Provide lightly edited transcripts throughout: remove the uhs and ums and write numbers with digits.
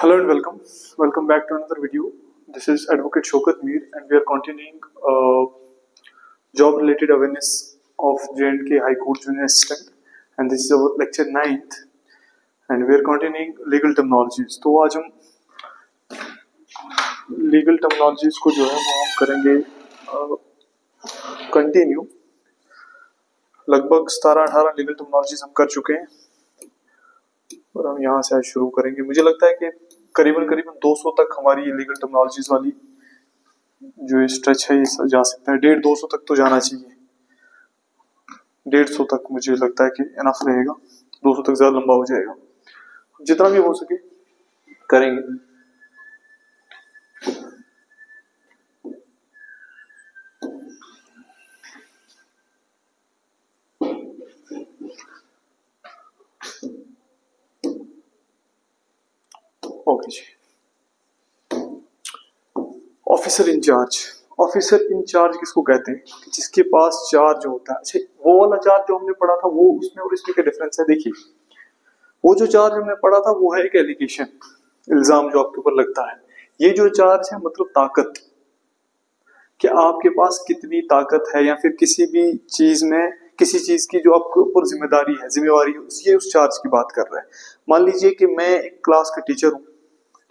Hello and welcome. Welcome back to another video. This is Advocate Shaukat Mir and we are continuing job related awareness of J&K High Court Junior Assistant and this is our lecture 9th and we are continuing legal terminologies. तो आज हम legal terminologies को जो है वो हम करेंगे continue. लगभग 17-18 legal terminologies हम कर चुके हैं और हम यहाँ से आज शुरू करेंगे. मुझे लगता है कि करीबन 200 तक हमारी लीगल टर्मिनोलॉजीज वाली जो स्ट्रेच है ये जा सकता है. 150-200 तक तो जाना चाहिए. 150 तक मुझे लगता है कि इनफ रहेगा. 200 तक ज्यादा लंबा हो जाएगा. जितना भी हो सके करेंगे. ओके जी. Officer in charge. ऑफिसर इंचार्ज किसको कहते हैं? जिसके पास चार्ज होता है. अच्छा, वो वाला चार्ज जो हमने पढ़ा था वो उसमें और इसमें क्या डिफरेंस है? देखिए, वो जो चार्ज हमने पढ़ा था वो है एक एलिगेशन, इल्जाम जो आपके ऊपर लगता है. ये जो चार्ज है मतलब ताकत, कि आपके पास कितनी ताकत है या फिर किसी भी चीज में किसी चीज की जो आपके ऊपर जिम्मेदारी है, जिम्मेवारी है, ये उस चार्ज की बात कर रहा है. मान लीजिए कि मैं एक क्लास का टीचर हूँ,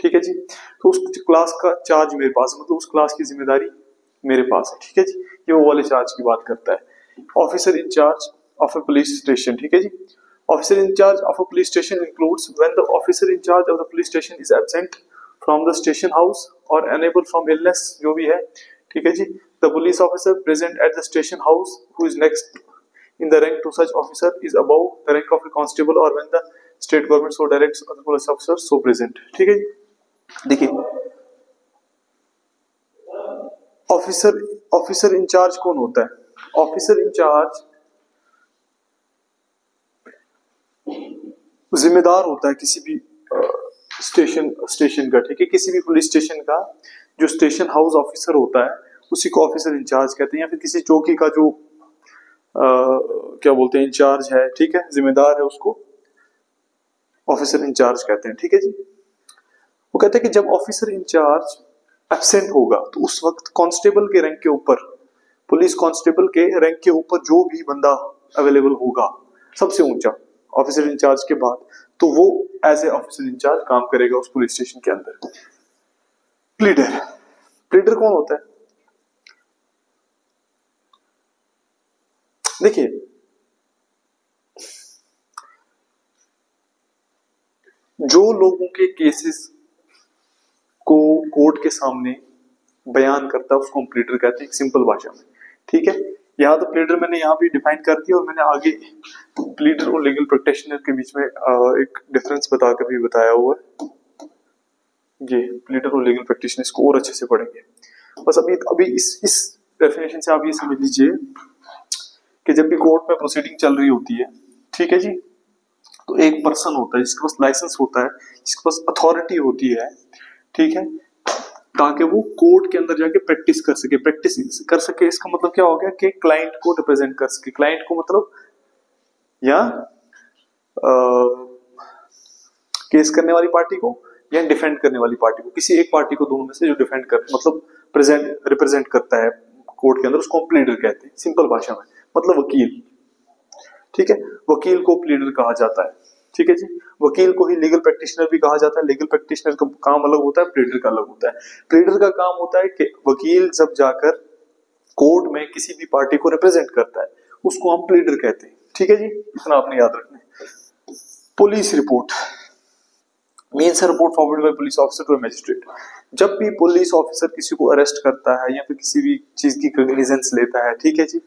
ठीक है जी, तो उस क्लास का चार्ज मेरे पास, मतलब उस क्लास की जिम्मेदारी मेरे पास है, ठीक है जी. ये वो वाले चार्ज की बात करता है. Officer in charge of a police station, ठीक है जी. Officer in charge of a police station includes when the officer in charge of the police station is absent from the station house और अनेबल फ्रॉम इलनेस, जो भी है, ठीक है जी. The police officer present at the station house who is next in the rank to such officer is above the rank of a constable or when the state government so directs other police officers so present, ठीक है जी. देखिए, officer in charge कौन होता है? Officer in charge जिम्मेदार होता है किसी भी स्टेशन का, ठीक है, किसी भी पुलिस स्टेशन का. जो स्टेशन हाउस ऑफिसर होता है उसी को ऑफिसर इंचार्ज कहते हैं, या फिर किसी चौकी का जो क्या बोलते हैं, इंचार्ज है, ठीक है, जिम्मेदार है, उसको ऑफिसर इंचार्ज कहते हैं, ठीक है जी. वो कहते हैं कि जब ऑफिसर इंचार्ज एब्सेंट होगा तो उस वक्त कांस्टेबल के रैंक के ऊपर, पुलिस कांस्टेबल के रैंक के ऊपर जो भी बंदा अवेलेबल होगा सबसे ऊंचा ऑफिसर इंचार्ज के बाद, तो वो एज ए ऑफिसर इंचार्ज काम करेगा उस पुलिस स्टेशन के अंदर. प्लीडर. प्लीडर कौन होता है? देखिए, जो लोगों के केसेस को कोर्ट के सामने बयान करता है उसको हम प्लीडर कहते हैं, सिंपल भाषा में, ठीक है. यहाँ तो प्लीडर मैंने यहाँ भी डिफाइन कर दिया और मैंने आगे प्लीडर और लीगल प्रैक्टिशनर के बीच में एक डिफरेंस बताकर भी बताया हुआ है. ये प्लीडर और लीगल प्रैक्टिशनर, इसको और अच्छे से पढ़ेंगे. बस अभी इस डेफिनेशन से आप ये समझ लीजिए कि जब भी कोर्ट में प्रोसीडिंग चल रही होती है, ठीक है जी, तो एक पर्सन होता है जिसके पास लाइसेंस होता है, जिसके पास अथॉरिटी होती है, ठीक है, ताकि वो कोर्ट के अंदर जाके प्रैक्टिस कर सके. इसका मतलब क्या हो गया कि क्लाइंट को रिप्रेजेंट कर सके. क्लाइंट को मतलब या केस करने वाली पार्टी को या डिफेंड करने वाली पार्टी को, किसी एक पार्टी को, दोनों में से जो डिफेंड कर मतलब रिप्रेजेंट करता है कोर्ट के अंदर, उसको प्लीडर कहते हैं, सिंपल भाषा में, मतलब वकील, ठीक है. वकील को प्लीडर कहा जाता है, ठीक है जी. वकील को ही लीगल प्रैक्टिशनर भी कहा जाता है. लीगल प्रैक्टिशनर का काम अलग होता है, प्लीडर का अलग होता है. प्लीडर का काम होता है कि वकील जब जाकर कोर्ट में किसी भी पार्टी को रिप्रेजेंट करता है उसको हम प्लीडर कहते हैं, ठीक है जी. इतना आपने याद रखना है. Police report means report forward by police officer to magistrate. जब भी पुलिस ऑफिसर किसी को अरेस्ट करता है या फिर किसी भी चीज की कॉग्निजेंस लेता है, ठीक है जी,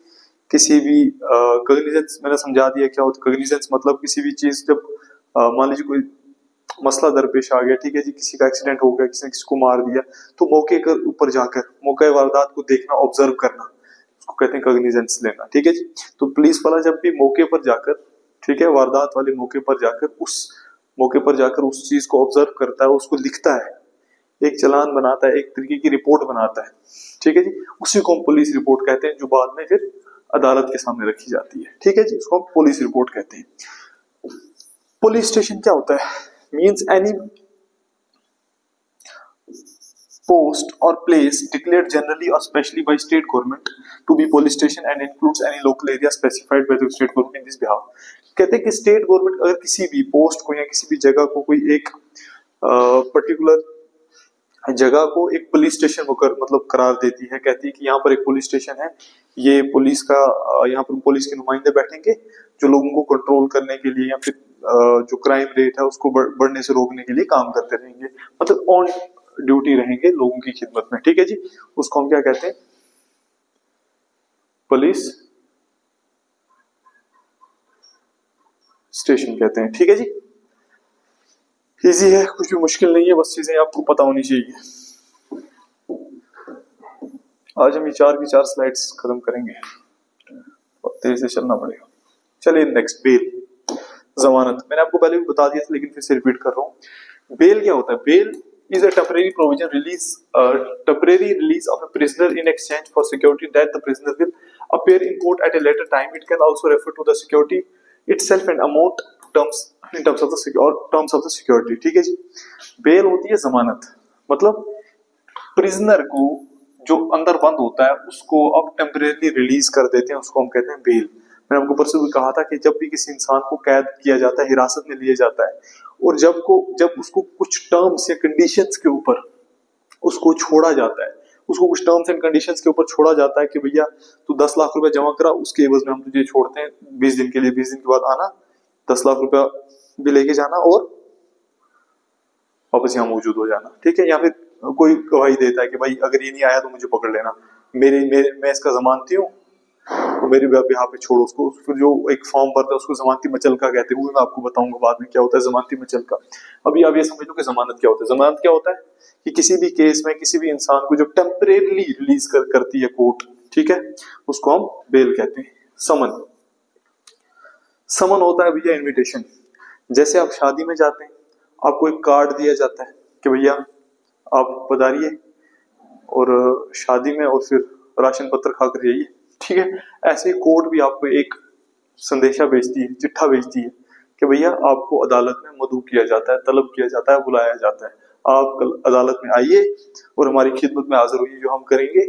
किसी भी कॉग्निजेंस मैंने समझा दिया क्या होता है. कॉग्निजेंस मतलब किसी भी चीज, जब मान लीजिए कोई मसला दरपेश आ गया, ठीक है जी, किसी का एक्सीडेंट हो गया, किसी ने किसी को मार दिया, तो मौके के ऊपर जाकर मौके वारदात को देखना, ऑब्जर्व करना, उसको कहते हैं कॉग्निजेंस लेना, ठीक है जी. तो पुलिस वाला जब भी मौके पर जाकर, ठीक है, वारदात वाले मौके पर जाकर उस चीज को ऑब्जर्व करता है, उसको लिखता है, एक चालान बनाता है, एक तरीके की रिपोर्ट बनाता है, ठीक है जी, उसी को हम पुलिस रिपोर्ट कहते हैं, जो बाद में फिर अदालत के सामने रखी जाती है, ठीक है जी, उसको हम पुलिस रिपोर्ट कहते हैं. पुलिस स्टेशन क्या होता है? Means any post or place declared generally or specially by state government to be police station and includes any local area specified by the state government in this behalf। कहते हैं कि state government अगर किसी भी post को या किसी भी जगह को कोई एक पर्टिकुलर जगह को एक पुलिस स्टेशन होकर मतलब करार देती है, कहती है कि यहाँ पर एक पुलिस स्टेशन है, ये पुलिस का यहाँ पर पुलिस के नुमाइंदे बैठेंगे जो लोगों को कंट्रोल करने के लिए या फिर जो क्राइम रेट है उसको बढ़ने से रोकने के लिए काम करते रहेंगे, मतलब ऑन ड्यूटी रहेंगे लोगों की खिदमत में। ठीक है जी, उसको हम क्या कहते हैं, पुलिस स्टेशन कहते हैं। ठीक है जी, इजी है, कुछ भी मुश्किल नहीं है, बस चीजें आपको पता होनी चाहिए। आज हम ये 4 की 4 स्लाइड्स खत्म करेंगे और तेजी से चलना पड़ेगा। चलिए नेक्स्ट, बेल, जमानत। मैंने आपको पहले भी बता दिया था लेकिन फिर से रिपीट कर रहा हूँ। बेल क्या होता है? Bail is a temporary provision temporary release of a prisoner in exchange for security that the prisoner will appear in court at a later time. It can also refer to the security itself and amount in terms of the security। ठीक है जी, bell होती है जमानत, मतलब prisoner को जो अंदर बंद होता है उसको अब टेम्परेरी रिलीज कर देते हैं, उसको हम कहते हैं बेल। मैंने आपको परसों भी कहा था कि जब भी किसी इंसान को कैद किया जाता है, हिरासत में लिया जाता है, और जब उसको कुछ टर्म्स या कंडीशंस के ऊपर उसको छोड़ा जाता है, उसको कुछ टर्म्स एंड कंडीशंस के ऊपर छोड़ा जाता है कि भैया तू 10 लाख रुपए जमा करा, उसके एवज में हम तुझे छोड़ते हैं 20 दिन के लिए, 20 दिन के बाद आना, 10 लाख रुपया भी लेके जाना और वापस यहाँ मौजूद हो जाना। ठीक है, या फिर कोई गवाही देता है कि भाई अगर ये नहीं आया तो मुझे पकड़ लेना, मैं इसका जमानती हूँ तो मेरे यहाँ पे छोड़ो उसको। फिर जो एक फॉर्म भरता है उसको जमानती मचलका कहते हैं, वो मैं आपको बताऊंगा बाद में क्या होता है जमानती मचलका। अभी आप ये समझ लो कि जमानत क्या होता है। जमानत क्या होता है कि किसी भी केस में किसी भी इंसान को जो टेम्परेरी रिलीज करती है कोर्ट, ठीक है, उसको हम बेल कहते हैं। समन होता है भैया इन्विटेशन। जैसे आप शादी में जाते हैं, आपको एक कार्ड दिया जाता है कि भैया आप पधारिए और शादी में, और फिर राशन पत्र खाकर जाइए। ठीक है, ऐसे कोर्ट भी आपको एक संदेशा भेजती है, चिट्ठा भेजती है कि भैया आपको अदालत में मदऊ किया जाता है, तलब किया जाता है, बुलाया जाता है, आप कल अदालत में आइए और हमारी खिदमत में हाजिर होइए, जो हम करेंगे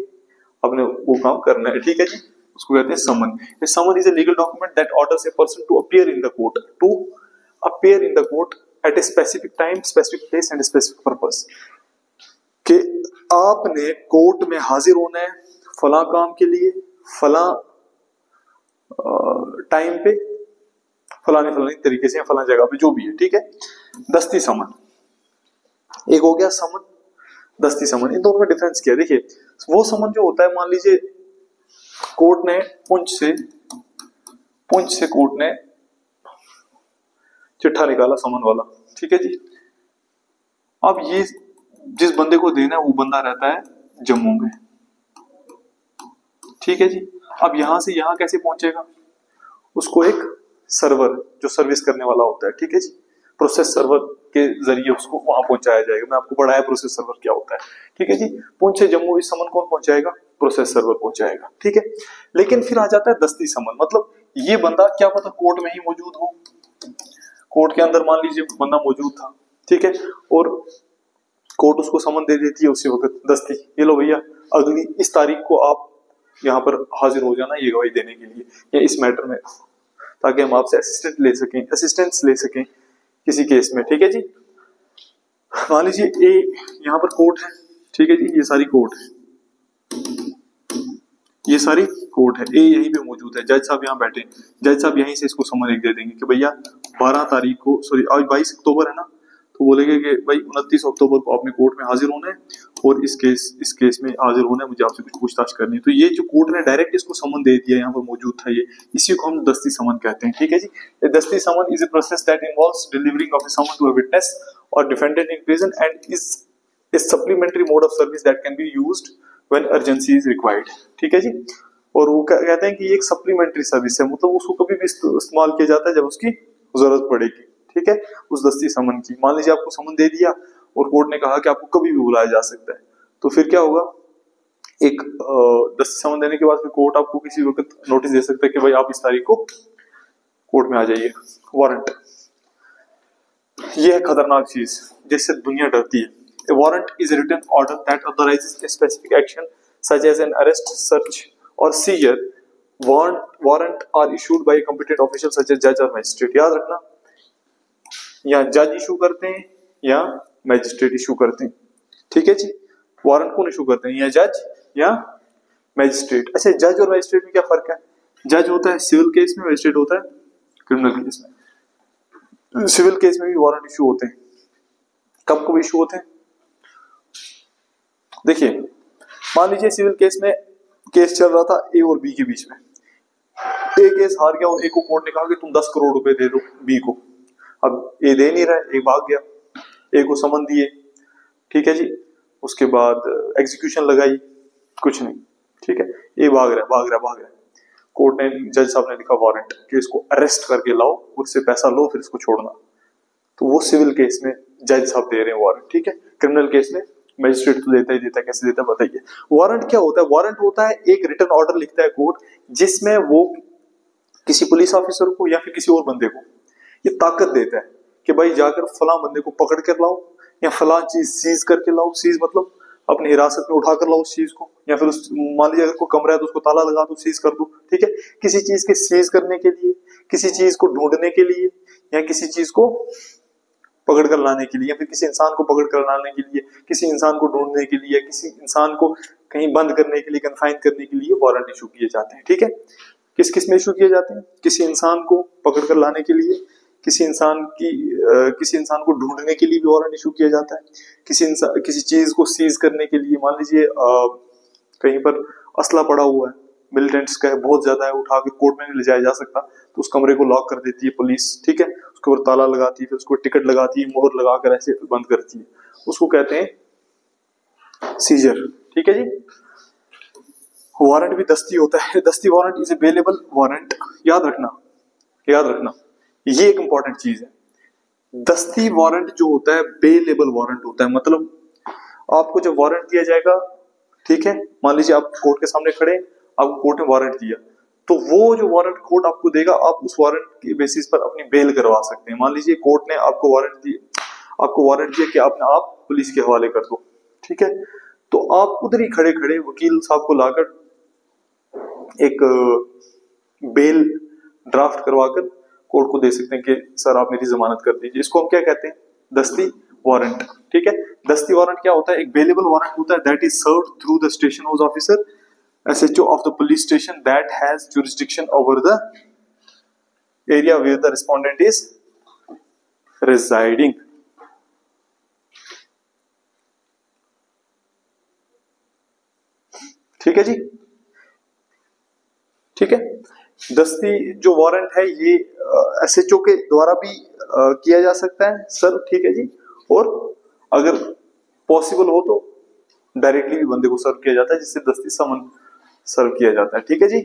अपने वो काम करना है। ठीक है जी, उसको कहते हैं summon. Summon is a legal document that orders a person to appear in the court at a specific time, specific place and specific purpose. कि आपने कोर्ट में हाजिर होना है फला काम के लिए, फला टाइम पे, फलाने तरीके से, फला जगह पे, जो भी है। ठीक है, दस्ती समन एक हो गया, समन, दस्ती समन। इन दोनों में डिफरेंस क्या है? देखिए, वो समन जो होता है, मान लीजिए कोर्ट ने पुंछ से कोर्ट ने चिट्ठा निकाला समन वाला। ठीक है जी, अब ये जिस बंदे को देना है वो बंदा रहता है जम्मू में। ठीक है जी, अब यहां से यहां कैसे पहुंचेगा? उसको एक सर्वर जो सर्विस करने वाला होता है, ठीक है जी, प्रोसेस सर्वर के जरिए उसको वहां पहुंचाया जाएगा। मैं आपको पढ़ाया प्रोसेस सर्वर क्या होता है। ठीक है जी, पुंछ से जम्मू इस समन कौन पहुंचाएगा? प्रोसेस सर्वर पहुंचाएगा। ठीक है, लेकिन फिर आ जाता है दस्ती समन, मतलब ये बंदा क्या पता कोर्ट में ही मौजूद हो, कोर्ट के अंदर मान लीजिए बंदा मौजूद था, ठीक है, और कोर्ट उसको समन दे देती है उसी वक्त, दस्ती, ये लो भैया अगली इस तारीख को आप यहाँ पर हाजिर हो जाना ये गवाही देने के लिए या इस मैटर में, ताकि हम आपसे असिस्टेंस ले सकें किसी केस में। ठीक है जी, मान लीजिए ए यहाँ पर कोर्ट है, ठीक है जी, ये सारी कोर्ट है, ये सारी कोर्ट है, ए यहीं पे मौजूद है, जज साहब यहाँ बैठे, जज साहब यहीं से इसको समन एक दे देंगे कि भैया 12 तारीख को, सॉरी आज 22 अक्टूबर है ना, तो बोलेंगे कि भाई 29 अक्टूबर को आपने कोर्ट में हाजिर होना है और इस केस में हाजिर होना है, मुझे आपसे कुछ पूछताछ करनी है। तो ये जो कोर्ट ने डायरेक्ट इसको समन दे दिया, यहाँ पर मौजूद था ये, इसी को हम दस्ती समन कहते हैं। ठीक है जी, दस्ती summon is a process that involves delivering of a summon to a witness और defendant in prison and is a supplementary mode of service that can be used when urgency is required. ठीक है जी, और वो कहते हैं कि ये एक सप्लीमेंट्री सर्विस है, मतलब उसको कभी भी इस्तेमाल किया जाता है जब उसकी जरूरत पड़ेगी। ठीक है, उस दस्ती समन की, मान लीजिए आपको समन दे दिया और कोर्ट ने कहा कि आपको कभी भी बुलाया जा सकता है, तो फिर क्या होगा? एक दस्ती समन देने के बाद फिर कोर्ट आपको किसी वक्त नोटिस दे सकता है कि भाई आप इस तारीख को कोर्ट में आ जाइए, वारंट। ये है खतरनाक चीज जिससे दुनिया डरती है। A warrant is a written order that authorizes a specific action such as an arrest, search or seizure. Warrant are issued by a competent official such as judge or magistrate. याद रखना, या जज इशू करते हैं या magistrate issue करते हैं, ठीक है जी। वारंट कौन इशू करते हैं, या जज या मैजिस्ट्रेट। अच्छा, जज और मैजिस्ट्रेट में क्या फर्क है? जज होता है सिविल केस में, मैजिस्ट्रेट होता है क्रिमिनल केस में। सिविल केस में भी वारंट इशू होते हैं, कब कब इशू होते हैं? देखिए, मान लीजिए सिविल केस में केस चल रहा था ए और बी के बीच में। ए केस हार गया और ए को कोर्ट ने कहा कि तुम 10 करोड़ रुपए दे दो बी को। अब ए दे नहीं रहा है, ए भाग गया, ए को समन दिए, ठीक है जी। उसके बाद एग्जीक्यूशन लगाई, कुछ नहीं, ठीक है। ए भाग रहा है। कोर्ट ने, जज साहब ने लिखा वारंट कि इसको अरेस्ट करके लाओ, उससे पैसा लो, फिर इसको छोड़ना। तो वो सिविल केस में जज साहब दे रहे हैं वारंट, ठीक है। क्रिमिनल केस में मैजिस्ट्रेट तो देता ही देता है, कैसे देता है बताइए। वारंट क्या होता है? वारंट होता है एक रिटन ऑर्डर लिखता है कोर्ट, जिसमें वो किसी पुलिस ऑफिसर को या फिर किसी और बंदे को ये ताकत देता है कि भाई जाकर फलां बंदे को पकड़ कर लाओ, या फलां चीज सीज करके लाओ। सीज मतलब अपनी हिरासत में उठा कर लाओ उस चीज को, या फिर उस, मान लीजिए अगर कोई कमरा है तो उसको ताला लगा दो, सीज कर दो, ठीक है। किसी चीज के सीज करने के लिए, किसी चीज को ढूंढने के लिए, या किसी चीज को पकड़ कर लाने के लिए, या फिर किसी इंसान को पकड़ कर लाने के लिए, किसी इंसान को ढूंढने के लिए, किसी इंसान को कहीं बंद करने के लिए, कन्फाइन करने के लिए वारंट इशू किए जाते हैं, ठीक है। किस किस में इशू किए जाते हैं? किसी इंसान को पकड़ कर लाने के लिए, किसी इंसान को ढूंढने के लिए भी वारंट इशू किया जाता है, किसी चीज को सीज करने के लिए। मान लीजिए कहीं पर असला पड़ा हुआ है, मिलिटेंट्स का है, बहुत ज्यादा है, उठा के कोर्ट में नहीं ले जाया जा सकता, तो उस कमरे को लॉक कर देती है पुलिस, ठीक है। उसके ऊपर ताला लगाती है, फिर उसको टिकट लगाती है, मोहर लगाकर ऐसे बंद करती है, उसको कहते हैं सीजर, ठीक है जी। वारंट भी दस्ती होता है। दस्ती warrant is a bailable warrant. याद रखना, ये एक इंपॉर्टेंट चीज है। दस्ती वारंट जो होता है बेलेबल वारंट होता है। मतलब आपको जब वारंट दिया जाएगा, ठीक है, मान लीजिए आप कोर्ट के सामने खड़े, आपको कोर्ट ने वारंट दिया, तो वो जो वारंट कोर्ट आपको देगा, आप उस वारंट के बेसिस पर अपनी बेल करवा सकते हैं। मान लीजिए कोर्ट ने आपको वारंट दिया कि आप पुलिस के हवाले कर दो, ठीक है। तो आप उधर ही खड़े खड़े वकील साहब को लाकर एक बेल ड्राफ्ट करवाकर कोर्ट को दे सकते हैं कि सर आप मेरी जमानत कर दीजिए। इसको हम क्या कहते हैं? दस्ती वारंट, ठीक है। दस्ती वारंट क्या होता है? एक बेलेबल वारंट होता है that is served through the station house officer, SHO of the police station that has jurisdiction over the area where the respondent is residing. ठीक है जी, ठीक है। दस्ती जो वारंट है ये SHO के द्वारा भी किया जा सकता है सर, ठीक है जी। और अगर पॉसिबल हो तो डायरेक्टली भी बंदे को सर्व किया जाता है, जिससे दस्ती समन सर्व किया जाता है, ठीक है जी।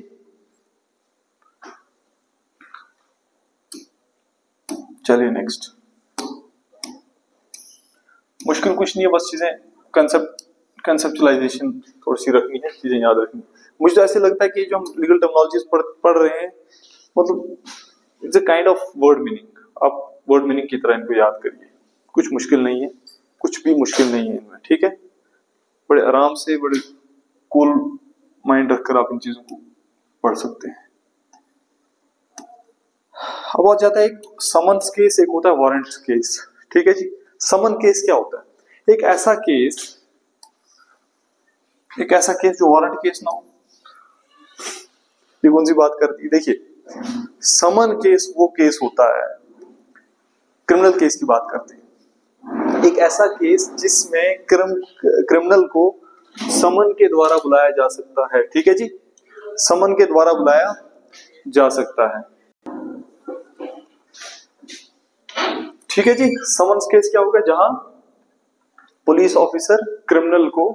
चलिए नेक्स्ट। मुश्किल कुछ नहीं है, बस चीजें कंसेप्चुलाइजेशन थोड़ी सी रखनी है, चीजें याद रखनी। मुझे तो ऐसे लगता है कि जो हम लीगल टर्मिनोलॉजीज पढ़ रहे हैं, मतलब it's a kind of word meaning. आप वर्ड मीनिंग की तरह इनको याद करिए, कुछ मुश्किल नहीं है, कुछ भी मुश्किल नहीं है इनमें, ठीक है। बड़े आराम से, बड़े कूल माइंड रखकर आप इन चीजों को पढ़ सकते हैं। अब आ जाता है एक समन्स केस, एक होता है वारंट केस, ठीक है जी। समन केस क्या होता है? एक ऐसा केस जो वारंट केस ना हो। ये कौन सी बात करती है? देखिए, समन केस वो केस होता है, क्रिमिनल केस की बात करते हैं, एक ऐसा केस जिसमें क्रिमिनल को समन के द्वारा बुलाया जा सकता है, ठीक है जी। समन के द्वारा बुलाया जा सकता है, ठीक है जी। समन्स केस क्या होगा? जहां पुलिस ऑफिसर क्रिमिनल को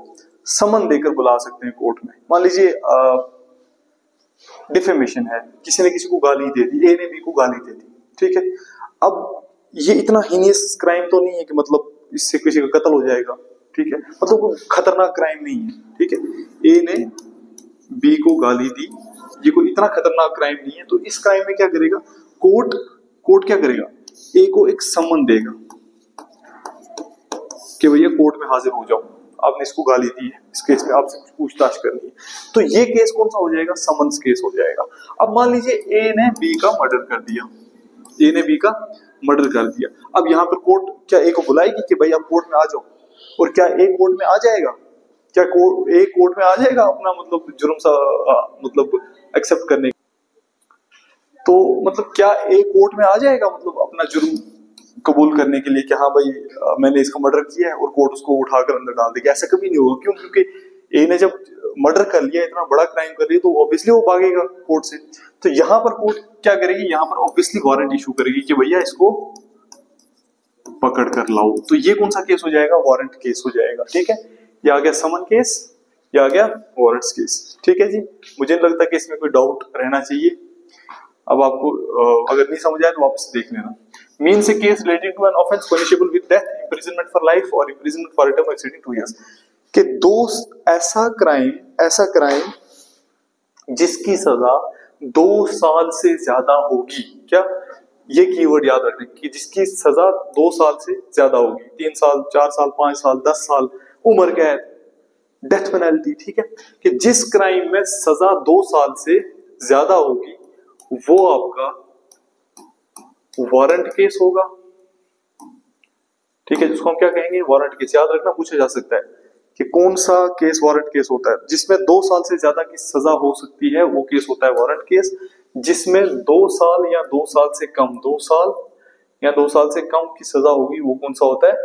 समन देकर बुला सकते हैं कोर्ट में। मान लीजिए डिफेमेशन है, किसी ने किसी को गाली दे दी, ए ने बी को गाली दे दी, ठीक है। अब ये इतना हीनियस क्राइम तो नहीं है कि मतलब इससे किसी का कत्ल हो जाएगा, ठीक है, मतलब कोई खतरनाक क्राइम नहीं है, ठीक है। ए ने बी को गाली दी, ये कोई इतना खतरनाक क्राइम नहीं है। तो इस क्राइम में क्या करेगा कोर्ट क्या करेगा? ए को एक समन देगा कि भैया कोर्ट में हाजिर हो जाओ, आपने इसको गाली दी है, इस केस में आपसे कुछ पूछताछ करनी है, तो ये केस कौन सा हो जाएगा? समन्स केस हो जाएगा। अब मान लीजिए ए ने बी का मर्डर कर दिया, ए ने बी का मर्डर कर दिया। अब यहाँ पर कोर्ट क्या ए को बुलाएगी कि भाई आप कोर्ट में आ जाओ, और क्या ए कोर्ट में आ जाएगा? क्या ए कोर्ट में आ जाएगा अपना मतलब जुर्म सा मतलब एक्सेप्ट करने? तो मतलब क्या ए कोर्ट में आ जाएगा मतलब अपना जुर्म कबूल करने के लिए कि हाँ भाई मैंने इसका मर्डर किया है, और कोर्ट उसको उठाकर अंदर डाल देगी? ऐसा कभी नहीं होगा। क्यों? क्योंकि ए ने जब मर्डर कर लिया, इतना बड़ा क्राइम कर लिया, तो ऑब्वियसली वो भागेगा कोर्ट से। तो यहाँ पर कोर्ट क्या करेगी? यहाँ पर ऑब्वियसली वारंट इशू करेगी कि भैया इसको पकड़ कर लाओ। तो ये कौन सा केस हो जाएगा? वारंट केस हो जाएगा। ठीक है, ये आ गया समन केस, ये आ गया वारंट केस। ठीक है जी, मुझे नहीं लगता कि इसमें कोई डाउट रहना चाहिए। अब आपको अगर नहीं समझ आए तो वापस देख लेना। Means a case relating to an offence punishable with death, imprisonment for life और imprisonment for a term exceeding 2 years। कि ऐसा क्राइम जिसकी सजा 2 साल से ज्यादा होगी। क्या? ये कीवर्ड याद रखना कि जिसकी सजा 2 साल से ज्यादा होगी, 3 साल, 4 साल, 5 साल, 10 साल उम्र कैद, डेथ पेनल्टी। ठीक है, कि जिस क्राइम में सजा 2 साल से ज्यादा होगी वो आपका वारंट केस होगा। ठीक है, जिसको हम क्या कहेंगे? Warrant case. याद रखना, पूछा जा सकता है कि कौन सा केस वारंट केस होता है। जिसमें 2 साल से ज्यादा की सजा हो सकती है वो केस होता है वारंट केस। जिसमें 2 साल या 2 साल से कम, 2 साल या 2 साल से कम की सजा होगी वो कौन सा होता है?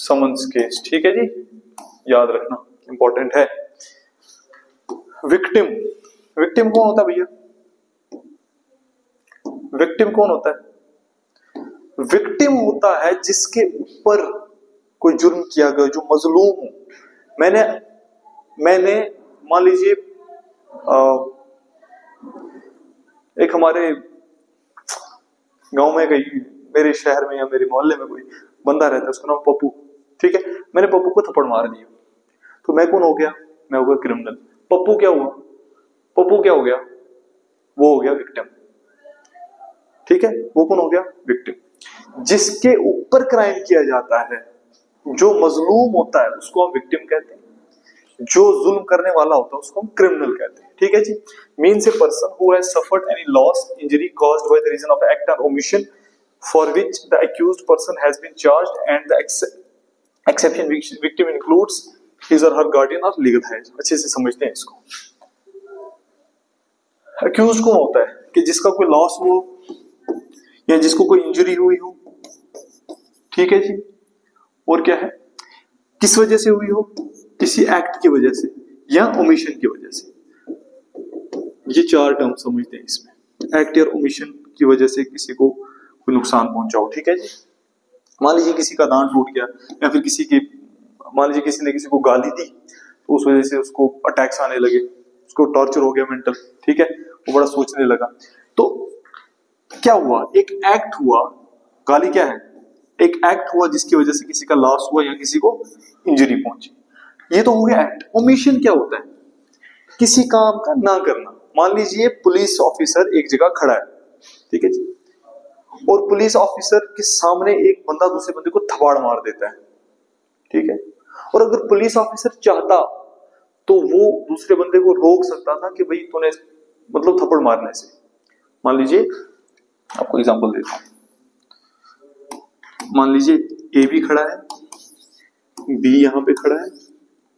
Summons case. ठीक है जी, याद रखना, इंपॉर्टेंट है। विक्टिम, विक्टिम कौन होता है भैया? विक्टिम कौन होता है? विक्टिम होता है जिसके ऊपर कोई जुर्म किया गया, जो मजलूम हो। मैंने मान लीजिए एक हमारे गांव में कहीं, मेरे शहर में या मेरे मोहल्ले में कोई बंदा रहता है, उसका नाम पप्पू। ठीक है, मैंने पप्पू को थप्पड़ मार दिया, तो मैं कौन हो गया? मैं हो गया क्रिमिनल। पप्पू क्या हुआ? पप्पू क्या हो गया? वो हो गया विक्टिम। ठीक है, वो कौन हो गया? विक्टिम। जिसके ऊपर क्राइम किया जाता है, जो मजलूम होता है, उसको हम विक्टिम कहते हैं। जो जुल्म करने वाला होता है उसको हम क्रिमिनल कहते हैं। ठीक है जी। Means a person who has suffered any loss, injury caused by the reason of act और omission for which the accused person has been charged and the exception victim includes his और her guardian और legal head. अच्छे से समझते हैं इसको। Accused कौन होता है? कि जिसका कोई लॉस हो या जिसको कोई इंजरी हुई हो। ठीक है जी। और क्या है? किस वजह से हुई हो? किसी एक्ट की वजह से या ओमिशन की वजह से। ये 4 टर्म समझते हैं इसमें। एक्ट या ओमिशन की वजह से किसी को कोई नुकसान पहुंचाओ। ठीक है जी। मान लीजिए किसी का दांत टूट गया, या फिर मान लीजिए किसी ने किसी को गाली दी, तो उस वजह से उसको अटैक्स आने लगे, उसको टॉर्चर हो गया मेंटल। ठीक है, वो बड़ा सोचने लगा। तो क्या हुआ? एक एक्ट हुआ। गाली क्या है? एक एक्ट हुआ जिसकी वजह से किसी का लॉस हुआ या किसी को इंजरी पहुंची। ये तो हो गया एक्ट। ओमिशन क्या होता है? किसी काम का ना करना। मान लीजिए पुलिस ऑफिसर एक जगह खड़ा है, ठीक है जी, और पुलिस ऑफिसर के सामने एक बंदा दूसरे बंदे को थप्पड़ मार देता है। ठीक है, और अगर पुलिस ऑफिसर चाहता तो वो दूसरे बंदे को रोक सकता था कि भाई तूने मतलब थप्पड़ मारने से। मान लीजिए, आपको एग्जांपल देता हूं। मान लीजिए ए भी खड़ा है, बी यहां पे खड़ा है,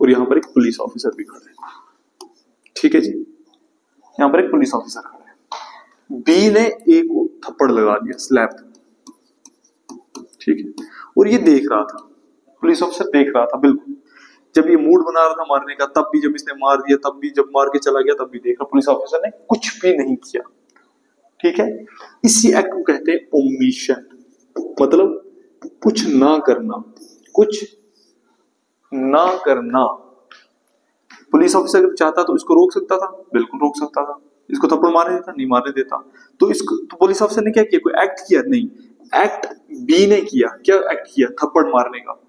और यहां पर एक पुलिस ऑफिसर भी खड़ा है। ठीक है जी, यहां पर एक पुलिस ऑफिसर खड़ा है। बी ने ए को थप्पड़ लगा दिया, स्लैप। ठीक है, और ये देख रहा था, पुलिस ऑफिसर देख रहा था बिल्कुल। जब ये मूड बना रहा था मारने का, तब भी, जब इसने मार दिया तब भी, जब मार के चला गया तब भी देख रहा। पुलिस ऑफिसर ने कुछ भी नहीं किया। ठीक है, इसी एक्ट को कहते हैं ओमिशन, मतलब कुछ ना करना, कुछ ना करना। पुलिस ऑफिसर अगर चाहता तो इसको रोक सकता था, बिल्कुल रोक सकता था। इसको थप्पड़ मारने देता? नहीं मारने देता। तो इसको तो पुलिस ऑफिसर ने क्या किया? कोई एक्ट किया? नहीं, एक्ट बी ने किया। क्या एक्ट किया? थप्पड़ मारने का।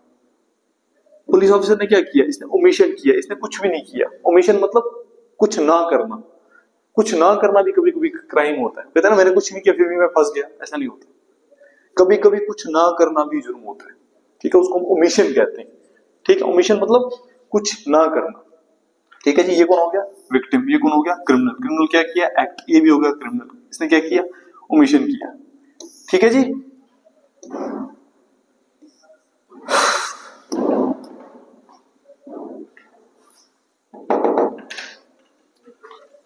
पुलिस ऑफिसर ने क्या किया? इसने ओमिशन किया, इसने कुछ भी नहीं किया। ओमिशन मतलब कुछ ना करना। कुछ ना करना भी कभी कभी क्राइम होता है। कहते हैं ना मैंने कुछ नहीं किया फिर भी मैं फंस गया, ऐसा नहीं होता। कभी कभी कुछ ना करना भी जुर्म होता है, ठीक है, उसको हम ओमिशन कहते हैं, ठीक है, ओमिशन मतलब कुछ ना करना, ठीक है जी। ये कौन हो गया? विक्टिम। ये कौन हो गया? क्रिमिनल। क्रिमिनल क्या किया? एक्ट। ये भी हो गया क्रिमिनल, इसने क्या किया? ओमिशन किया, ठीक है जी।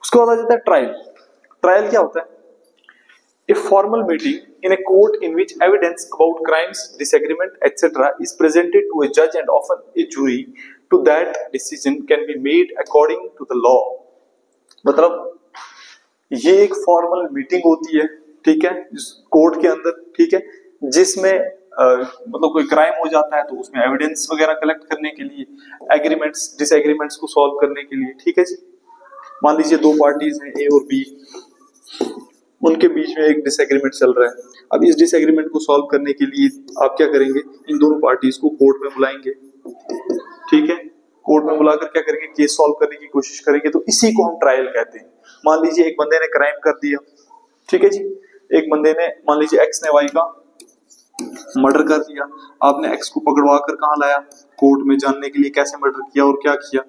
उसके बाद आ जाता है ट्रायल। ट्रायल क्या होता है? A formal meeting in a court in which evidence about crimes, disagreement, etc. is presented to a judge and often a jury. To that decision can be made according to the law. मतलब ये एक formal meeting होती है, ठीक है, court के अंदर, ठीक है, जिसमें मतलब कोई क्राइम हो जाता है तो उसमें एविडेंस वगैरह कलेक्ट करने के लिए, एग्रीमेंट्स डिसएग्रीमेंट्स को सॉल्व करने के लिए, ठीक है जी। मान लीजिए दो पार्टीज हैं, ए और बी, उनके बीच में एक डिसएग्रीमेंट चल रहा है। अब इस डिसएग्रीमेंट को सॉल्व करने के लिए आप क्या करेंगे? इन दोनों पार्टीज को कोर्ट में बुलाएंगे, ठीक है, कोर्ट में बुलाकर क्या करेंगे? केस सॉल्व करने की कोशिश करेंगे। तो इसी को हम ट्रायल कहते हैं। मान लीजिए एक बंदे ने क्राइम कर दिया, ठीक है जी, एक बंदे ने, मान लीजिए एक्स ने वाई का मर्डर कर दिया, आपने एक्स को पकड़वा कर कहाँ लाया? कोर्ट में, जानने के लिए कैसे मर्डर किया और क्या किया,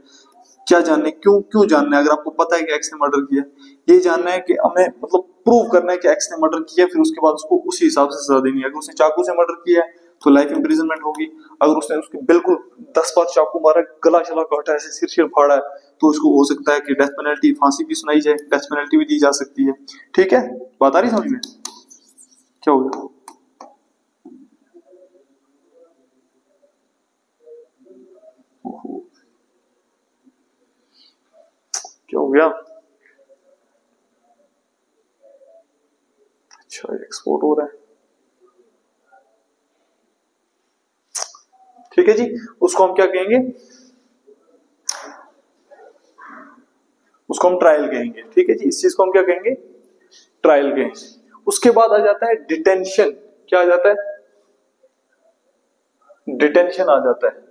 क्या जानने, क्यों जानना है? अगर आपको पता है कि एक्स ने मर्डर किया, ये जानना है कि हमें मतलब प्रूव करना है कि एक्स ने मर्डर किया, फिर उसके बाद उसको उसी हिसाब से सजा देनी है। अगर उसने चाकू से मर्डर किया है तो लाइफ इंप्रिजनमेंट होगी। अगर उसने उसके बिल्कुल 10 बार चाकू मारा, गला चला काटा, ऐसे सिर फाड़ा है, तो उसको हो सकता है कि डेथ पेनल्टी, फांसी भी सुनाई जाए, डेथ पेनल्टी भी दी जा सकती है, ठीक है। बात आ रही समझ में? क्या हो गया? क्या हो गया? अच्छा, एक्सपोर्ट हो रहा है, ठीक है जी। उसको हम क्या कहेंगे? उसको हम ट्रायल कहेंगे, ठीक है जी। इस चीज को हम क्या कहेंगे? ट्रायल कहेंगे। उसके बाद आ जाता है डिटेंशन। क्या आ जाता है? डिटेंशन आ जाता है।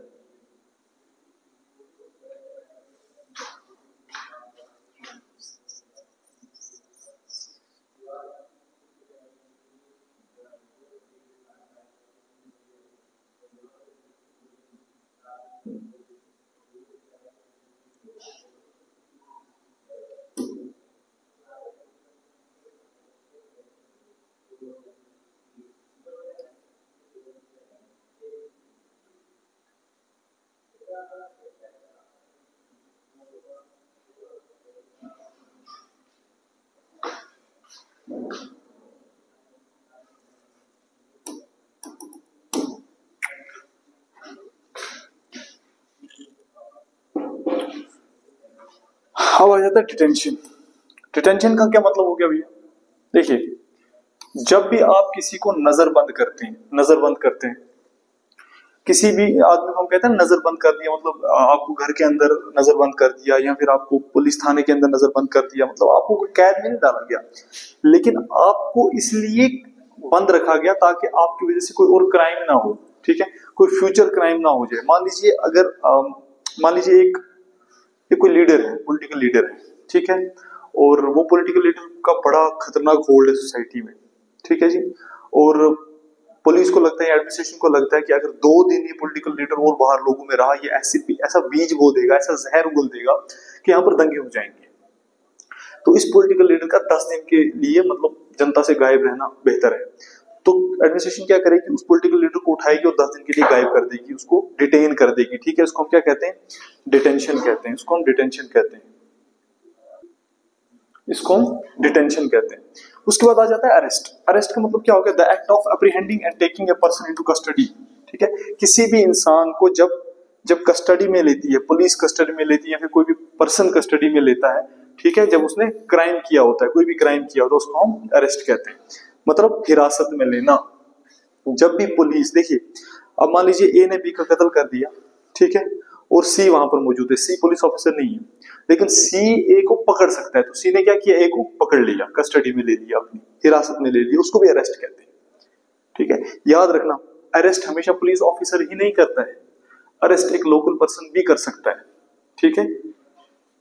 अब आ जाता है डिटेंशन। डिटेंशन का क्या मतलब हो गया भैया? देखिए, जब भी आप किसी को नजरबंद करते हैं, नजरबंद करते हैं किसी भी आदमी को, हम कहते हैं नजरबंद कर दिया, मतलब आपको घर के अंदर नजरबंद कर दिया, या फिर आपको पुलिस थाने के अंदर नजरबंद कर दिया, मतलब आपको कोई कैद में नहीं डाला गया, लेकिन आपको इसलिए बंद रखा गया ताकि आपकी वजह से कोई और क्राइम ना हो, ठीक है, कोई फ्यूचर क्राइम ना हो जाए। मान लीजिए अगर मान लीजिए एक कोई लीडर है, पॉलिटिकल लीडर है, ठीक है, और वो पॉलिटिकल लीडर का बड़ा खतरनाक होल्ड है सोसाइटी में, ठीक है जी, और पुलिस को लगता है, एडमिनिस्ट्रेशन को लगता है कि अगर 2 दिन ये पॉलिटिकल लीडर और बाहर लोगों में रहा, ये ऐसा बीज बो देगा, ऐसा जहर उगल देगा कि यहाँ पर दंगे हो जाएंगे। तो इस पॉलिटिकल लीडर का 10 दिन के लिए मतलब जनता से गायब रहना बेहतर है। तो एडमिनिस्ट्रेशन क्या करेगी? उस पॉलिटिकल लीडर को उठाएगी और 10 दिन के लिए गायब कर देगी, उसको डिटेन कर देगी, ठीक है। इसको हम क्या कहते हैं? डिटेंशन कहते हैं। इसको हम डिटेंशन कहते हैं। इसको हम डिटेंशन कहते हैं। उसके बाद आ जाता है अरेस्ट। अरेस्ट का मतलब क्या हो गया? The act of apprehending and taking a person into custody, ठीक है। किसी भी इंसान को जब कस्टडी में लेती है, पुलिस कस्टडी में लेती है, या फिर कोई भी पर्सन कस्टडी में लेता है, ठीक है, जब उसने क्राइम किया होता है, कोई भी क्राइम किया होता है, उसको हम अरेस्ट कहते हैं, मतलब हिरासत में लेना। जब भी पुलिस, देखिए, अब मान लीजिए ए ने बी का कत्ल कर दिया, ठीक है, और सी वहां पर मौजूद है, सी पुलिस ऑफिसर नहीं है, लेकिन सी ए को पकड़ सकता है, तो सी ने क्या किया? ए को पकड़ लिया, कस्टडी में ले लिया, अपनी हिरासत में ले लिया, उसको भी अरेस्ट कहते हैं, ठीक है। याद रखना, अरेस्ट हमेशा पुलिस ऑफिसर ही नहीं करता है, अरेस्ट एक लोकल पर्सन भी कर सकता है, ठीक है।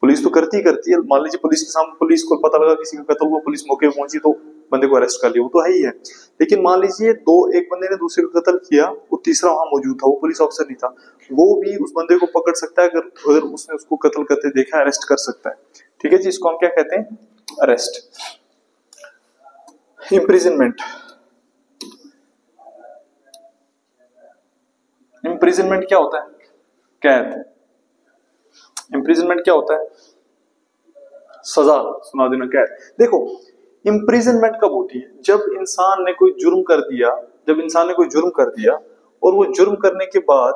पुलिस तो करती है। मान लीजिए पुलिस के सामने, पुलिस को पता लगा किसी का कत्ल हुआ, पुलिस मौके पर पहुंची, तो बंदे को अरेस्ट कर लिया, वो तो है ही है। लेकिन मान लीजिए एक बंदे ने दूसरे को कत्ल किया, वो तीसरा वहां मौजूद था, वो पुलिस ऑफिसर नहीं था, वो भी उस बंदे को पकड़ सकता है अगर उसने उसको कत्ल करते देखा, अरेस्ट कर सकता है। ठीक है जी, इसको हम क्या कहते हैं? अरेस्ट। इम्प्रिजनमेंट। इम्प्रिजनमेंट क्या होता है? कैद। इम्प्रिजनमेंट क्या होता है? सजा सुना देना, कैद। देखो, इम्प्रिजनमेंट कब होती है? जब इंसान ने कोई जुर्म कर दिया, और वो जुर्म करने के बाद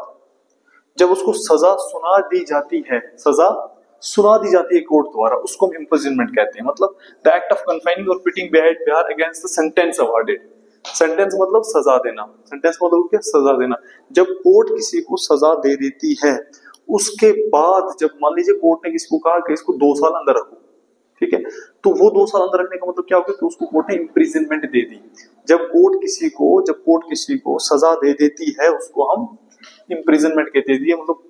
जब उसको सजा सुना दी जाती है, कोर्ट द्वारा, उसको हम इम्प्रिजनमेंट कहते हैं। मतलब द एक्ट ऑफ कन्फाइनिंग और putting behind against the sentence awarded. Sentence मतलब सजा देना, सेंटेंस मतलब क्या? सजा देना। जब कोर्ट किसी को सजा दे देती है, उसके बाद जब मान लीजिए कोर्ट ने किसी को कहा कि इसको 2 साल अंदर रखो, ठीक है, तो वो 2 साल अंदर रखने का मतलब क्या होगा कि उसको कोर्ट ने इम्प्रिजनमेंट दे दी। जब कोर्ट किसी को सजा दे देती है, उसको हम इम्प्रिजनमेंट कहते हैं। मतलब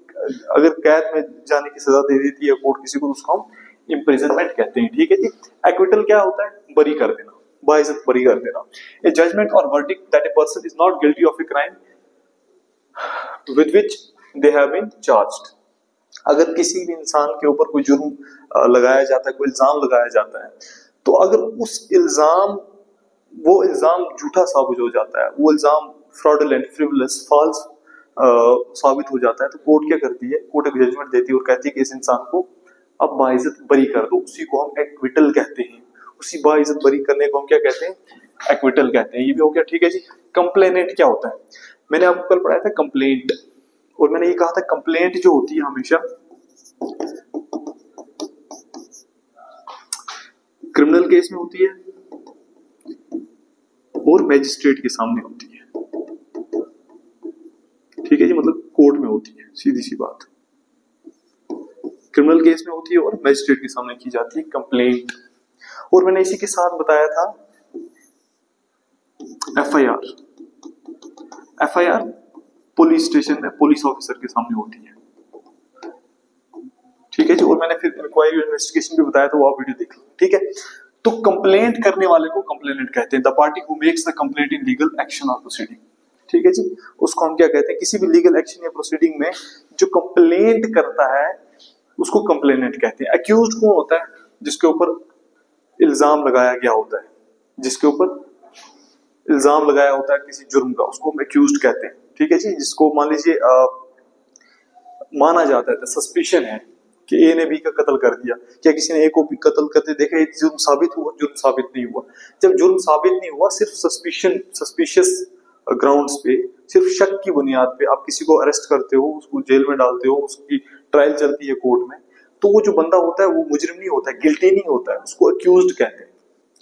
अगर कैद में जाने की सजा दे देती है कोर्ट किसी को, तो उसको हम इम्प्रिजनमेंट कहते हैं। ठीक है जी। एक्विटल क्या होता है? बरी कर देना, बाइज्जत बरी कर देना। ए जजमेंट और verdict that a person is not guilty of a crime with which they have been charged. अगर किसी भी इंसान के ऊपर कोई जुर्म लगाया जाता है, कोई इल्जाम लगाया जाता है, तो अगर वो इल्जाम झूठा साबित हो जाता है, वो इल्जाम फ्रॉडुलेंट, फ्रिवलस, फॉल्स साबित हो जाता है, तो कोर्ट क्या करती है? कोर्ट एक जजमेंट देती है और कहती है कि इस इंसान को अब बाइज्जत बरी कर दो। उसी को हम एक्विटल कहते हैं। उसी बाइज्जत बरी करने को हम क्या कहते हैं? एक्विटल कहते हैं। ये भी हो गया। ठीक है जी। कंप्लेनेंट क्या होता है? मैंने आपको कल पढ़ाया था कंप्लेंट, और मैंने ये कहा था कंप्लेंट जो होती है हमेशा क्रिमिनल केस में होती है और मैजिस्ट्रेट के सामने होती है। ठीक है जी, मतलब कोर्ट में होती है, सीधी सी बात। क्रिमिनल केस में होती है और मैजिस्ट्रेट के सामने की जाती है कंप्लेंट। और मैंने इसी के साथ बताया था एफआईआर। एफआईआर पुलिस स्टेशन में पुलिस ऑफिसर के सामने होती है। ठीक है जी। और मैंने फिर इंक्वायरी इन्वेस्टिगेशन भी बताया था, वो आप वीडियो देख लो। ठीक है। तो कंप्लेंट करने वाले को कंप्लेनेंट कहते हैं। The party who makes the complaint in legal action और प्रोसीडिंग। ठीक है जी। उसको हम क्या कहते हैं? किसी भी लीगल एक्शन या प्रोसीडिंग में जो कंप्लेंट करता है उसको कंप्लेनेंट कहते हैं। अक्यूज्ड कौन होता है? जिसके ऊपर इल्जाम लगाया गया होता है, जिसके ऊपर इल्जाम लगाया होता है किसी जुर्म का, उसको हम अक्यूज्ड कहते हैं। ठीक है जी। जिसको मान लीजिए माना जाता है, सस्पिशन है कि ए ने बी का कत्ल कर दिया, क्या किसी ने ए को भी कत्ल करते देखा, ये जुर्म साबित हुआ, जुर्म साबित नहीं हुआ। जब जुर्म साबित नहीं हुआ, सिर्फ सस्पिशियस ग्राउंड्स पे, सिर्फ शक की बुनियाद पे आप किसी को अरेस्ट करते हो, उसको जेल में डालते हो, उसकी ट्रायल चलती है कोर्ट में, तो वो जो बंदा होता है वो मुजरिम नहीं होता है, गिल्टी नहीं होता है, उसको अक्यूज्ड कहते हैं।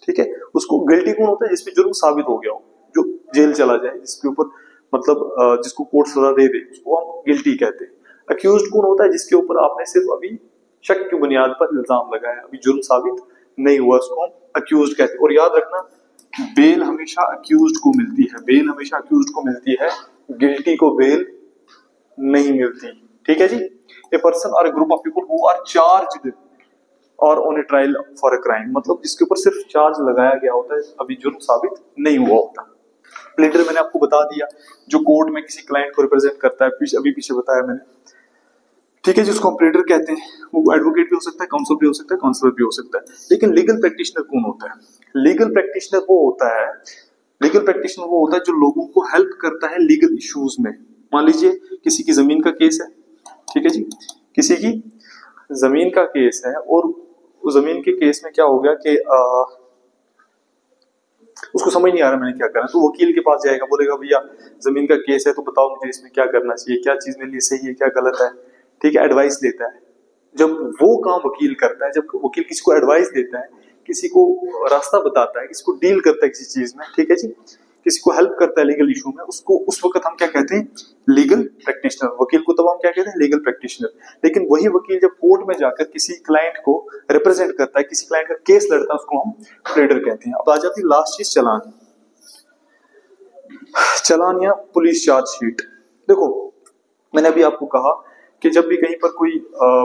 ठीक है। उसको गिल्टी कौन होता है? जिसपे जुर्म साबित हो गया हो, जो जेल चला जाए, जिसके ऊपर मतलब जिसको कोर्ट सजा दे दे, उसको हम गिल्टी कहते हैं। अक्यूज्ड कौन होता है? जिसके ऊपर आपने सिर्फ अभी शक की बुनियाद पर इल्जाम लगाया, अभी जुर्म साबित नहीं हुआ, उसको हम अक्यूज्ड कहते हैं। और याद रखना, बेल हमेशा अक्यूज्ड को मिलती है, बेल हमेशा अक्यूज्ड को मिलती है, गिल्टी को बेल नहीं मिलती। ठीक है जी। ए पर्सन और a group of people who are charged और on a trial for a crime, मतलब जिसके ऊपर सिर्फ चार्ज लगाया गया होता है, अभी जुर्म साबित नहीं हुआ होता। प्लेडर मैंने आपको बता दिया, जो कोर्ट में किसी क्लाइंट को रिप्रेजेंट करता है, अभी पीछे बताया मैंने। ठीक है, जिसको हम प्लेडर कहते हैं। वो एडवोकेट भी हो सकता है, काउंसिल भी हो सकता है, काउंसलर भी हो सकता है। लेकिन लीगल प्रैक्टिशनर कौन होता है? लीगल प्रैक्टिशनर वो होता है जो लोगों को हेल्प करता है लीगल इश्यूज में। मान लीजिए किसी की जमीन का केस है, ठीक है जी, किसी की जमीन का केस है, और उस जमीन के केस में क्या हो गया कि उसको समझ नहीं आ रहा मैंने क्या करना, तो वकील के पास जाएगा, बोलेगा भैया जमीन का केस है, तो बताओ मुझे इसमें क्या करना चाहिए, क्या चीज मेरे लिए सही है, क्या गलत है। ठीक है, एडवाइस देता है। जब वो काम वकील करता है, जब वकील किसी को एडवाइस देता है, किसी को रास्ता बताता है, किसी को डील करता है किसी चीज में, ठीक है जी, किसी को हेल्प करता है लीगल इशू में, उसको उस वक्त हम क्या कहते हैं? Legal practitioner. वकील को तब हम क्या कहते हैं? Legal practitioner. लेकिन वही वकील जब कोर्ट में जाकर किसी क्लाइंट को रिप्रेजेंट करता है, किसी क्लाइंट का केस लड़ता है, उसको हम प्लेडर कहते हैं। अब आ जाती है लास्ट चीज, चालान। चालान या पुलिस चार्जशीट। देखो, मैंने अभी आपको कहा कि जब भी कहीं पर कोई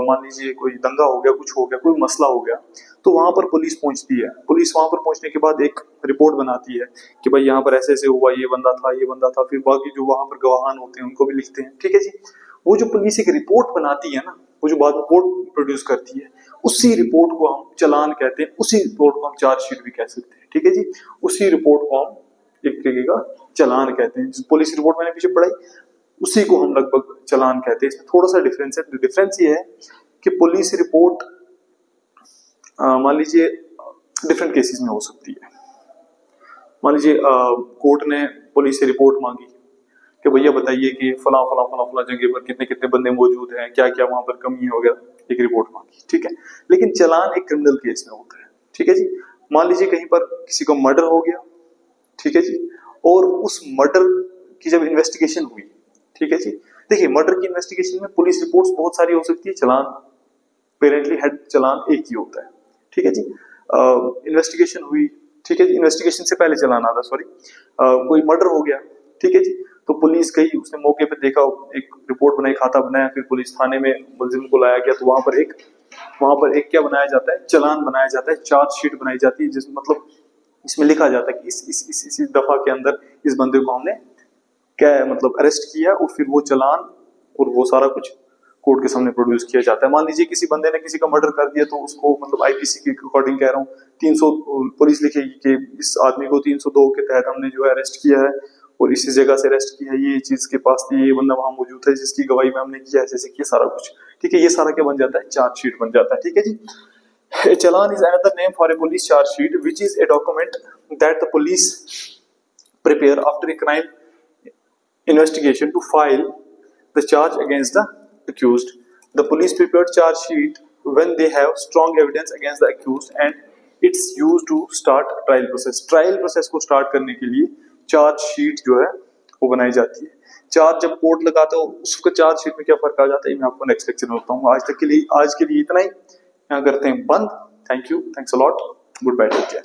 मान लीजिए कोई दंगा हो गया, कुछ हो गया, कोई मसला हो गया, तो वहां पर पुलिस पहुंचती है। पुलिस वहां पर पहुंचने के बाद एक रिपोर्ट बनाती है कि भाई यहाँ पर ऐसे ऐसे हुआ, ये बंदा था, ये बंदा था, फिर बाकी जो वहां पर गवाहान होते हैं उनको भी लिखते हैं, ठीक है जी। वो जो पुलिस एक रिपोर्ट बनाती है ना, वो जो बाद में कोर्ट प्रोड्यूस करती है, उसी रिपोर्ट को हम चालान कहते हैं, उसी रिपोर्ट को हम चार्जशीट भी कह सकते हैं, ठीक है जी। उसी रिपोर्ट को हम एक तरीके का चालान कहते हैं। पुलिस रिपोर्ट मैंने पीछे पढ़ाई, उसी को हम लगभग चालान कहते हैं। इसमें थोड़ा सा डिफरेंस है। डिफरेंस ये है कि पुलिस रिपोर्ट मान लीजिए डिफरेंट केसेस में हो सकती है। मान लीजिए कोर्ट ने पुलिस से रिपोर्ट मांगी कि भैया बताइए कि फला फला फला फला जगह पर कितने कितने बंदे मौजूद हैं, क्या क्या वहां पर कमी है वगैरह, एक रिपोर्ट मांगी, ठीक है। लेकिन चालान एक क्रिमिनल केस में होता है, ठीक है जी। मान लीजिए कहीं पर किसी का मर्डर हो गया, ठीक है जी, और उस मर्डर की जब इन्वेस्टिगेशन हुई, ठीक है जी। देखिए मर्डर की इन्वेस्टिगेशन में पुलिस रिपोर्ट्स बहुत सारी हो सकती है, चालान पेरेंटली हेड चालान एक ही होता है, ठीक है जी। इन्वेस्टिगेशन हुई, ठीक है जी, इन्वेस्टिगेशन से पहले चालान आता, सॉरी, कोई मर्डर हो गया, ठीक है जी, तो पुलिस गई, उसने मौके पे देखा, एक रिपोर्ट बनाई, खाता बनाया, फिर पुलिस थाने में मुलजिम को लाया गया, तो वहां पर एक क्या बनाया जाता है, चालान बनाया जाता है, चार्जशीट बनाई जाती है, जिसमें मतलब इसमें लिखा जाता है कि इस दफा के अंदर इस बंदे को हमने क्या मतलब अरेस्ट किया, और फिर वो चालान और वो सारा कुछ कोर्ट के सामने प्रोड्यूस किया जाता है। मान लीजिए किसी बंदे ने किसी का मर्डर कर दिया, तो उसको मतलब आईपीसी के अकॉर्डिंग कह रहा हूँ, 300 पुलिस लिखेगी कि इस आदमी को 302 के तहत हमने जो है अरेस्ट किया है, और इसी जगह से अरेस्ट किया है, ये चीज के पास थी, ये बंदा वहां मौजूद है, जिसकी गवाही में हमने किया, ऐसे किया सारा कुछ, ठीक है। ये सारा क्या बन जाता है, चार्जशीट बन जाता है, ठीक है जी। A challan is another name for a police charge sheet, which is a document that the police prepare after a crime investigation to file the charge against the accused. The police prepared charge sheet when they have strong evidence against the accused, and it's used to start trial process. Trial process को start करने के लिए charge sheet जो है वो बनाई जाती है। चार्ज जब कोर्ट लगाता है, उसका चार्ज शीट में क्या फर्क आ जाता है, मैं आपको नेक्स्ट लेक्चर में बताऊंगा। आज के लिए इतना ही, यहाँ करते हैं बंद। Thank you, thanks a lot, goodbye, take care.